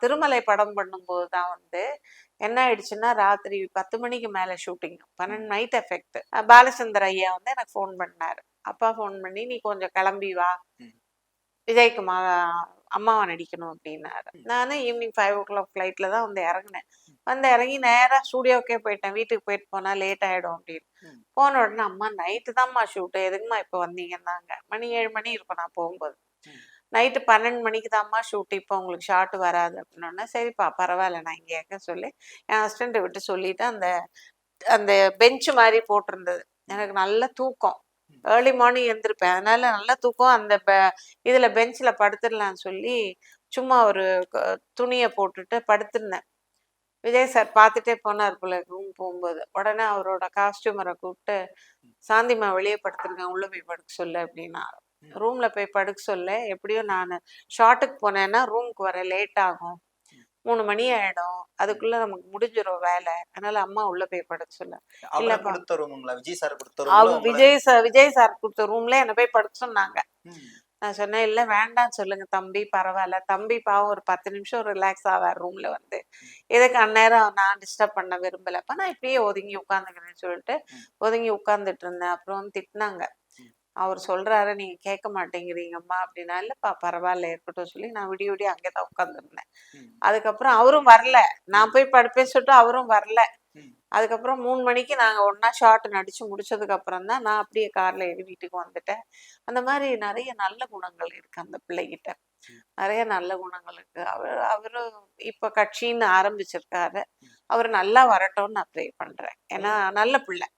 திருமலை படம் பண்ணும்போது தான் வந்து என்ன ஆயிடுச்சுன்னா, ராத்திரி 10 மணிக்கு மேல ஷூட்டிங். 12 night effect. பாலச்சந்தர் ஐயா வந்து எனக்கு ஃபோன் பண்ணாரு. அப்பா ஃபோன் பண்ணி, "நீ கொஞ்சம் கிளம்பி வா. விஜய்க்கு அம்மாவா நடிக்கணும்" அப்படின்னாரு. நானும் ஈவினிங் 5:00 ஃப்ளைட்ல தான் வந்து இறங்குனேன். வந்து இறங்கி நேரா ஸ்டூடியோக்கே போயிட்டேன். வீட்டுக்கு போயிட்டு போனா லேட் ஆயிடும் அப்படின்னு. போன உடனே, "அம்மா நைட்டு தான்மா ஷூட்டு. எதுக்குமா இப்போ வந்தீங்கன்னாங்க." மணி 7 மணி இருக்கும் நான் போகும்போது. நைட்டு 12 மணிக்கு தான்மா ஷூட். இப்போ உங்களுக்கு ஷார்ட் வராது அப்படின்னோடனே, சரிப்பா பரவாயில்ல நான் இங்கே இருக்க சொல்லி என் ஹஸ்பண்டை விட்டு சொல்லிட்டு அந்த அந்த பெஞ்சு மாதிரி போட்டிருந்தது. எனக்கு நல்ல தூக்கம். ஏர்லி மார்னிங் எழுந்திருப்பேன். அதனால நல்ல தூக்கம். அந்த இதுல பெஞ்சில் படுத்துடலான்னு சொல்லி சும்மா ஒரு துணியை போட்டுட்டு படுத்திருந்தேன். விஜய் சார் பார்த்துட்டே போனார் போல ரூம் போகும்போது. உடனே அவரோட காஸ்டியூமரை கூப்பிட்டு, "சாந்திமா வெளியே படுத்துருக்கேன், உள்ள போய் படுக்க சொல்லு" அப்படின்னா. ரூம்ல போய் படுக்க சொல்ல, எப்படியும் நான் ஷார்ட்டுக்கு போனேன்னா ரூமுக்கு வர லேட் ஆகும். 3 மணி ஆயிடும். அதுக்குள்ள நமக்கு முடிஞ்சிடும் வேலை. அதனால அம்மா உள்ள போய் படுக்க சொல்ல. இல்லப்பா விஜய் சார் கொடுத்த விஜய் சார் கொடுத்த ரூம்ல என்ன போய் படுக்க சொன்னாங்க. நான் சொன்னேன், "இல்ல வேண்டாம் சொல்லுங்க தம்பி, பரவாயில்ல." தம்பி பாவம் ஒரு 10 நிமிஷம் ரிலாக்ஸ் ஆவார் ரூம்ல வந்து. எதுக்கு அந்நேரம் நான் டிஸ்டர்ப் பண்ண விரும்பல. அப்ப நான் இப்படியே ஒதுங்கி உட்காந்துக்கிறேன்னு சொல்லிட்டு ஒதுங்கி உட்காந்துட்டு இருந்தேன். அப்புறம் திட்டினாங்க. அவர் சொல்றாரு, "நீங்க கேட்க மாட்டேங்கிறீங்கம்மா" அப்படின்னா. "இல்லப்பா பரவாயில்ல இருக்கட்டும்" சொல்லி நான் விடிய விடிய அங்கேதான் உட்காந்துருந்தேன். அதுக்கப்புறம் அவரும் வரல. நான் போய் படுப்பேன்னு சொல்லிட்டு அவரும் வரல. அதுக்கப்புறம் 3 மணிக்கு நாங்க ஒன்னா ஷார்ட் நடிச்சு முடிச்சதுக்கு அப்புறம் தான் நான் அப்படியே கார்ல ஏறி வீட்டுக்கு வந்துட்டேன். அந்த மாதிரி நிறைய நல்ல குணங்கள் இருக்கு அந்த பிள்ளைகிட்ட. நிறைய நல்ல குணங்கள் இருக்கு. அவரு இப்ப கட்சின்னு ஆரம்பிச்சிருக்காரு. அவர் நல்லா வரட்டும்னு நான் ப்ரே பண்றேன். ஏன்னா நல்ல பிள்ளை.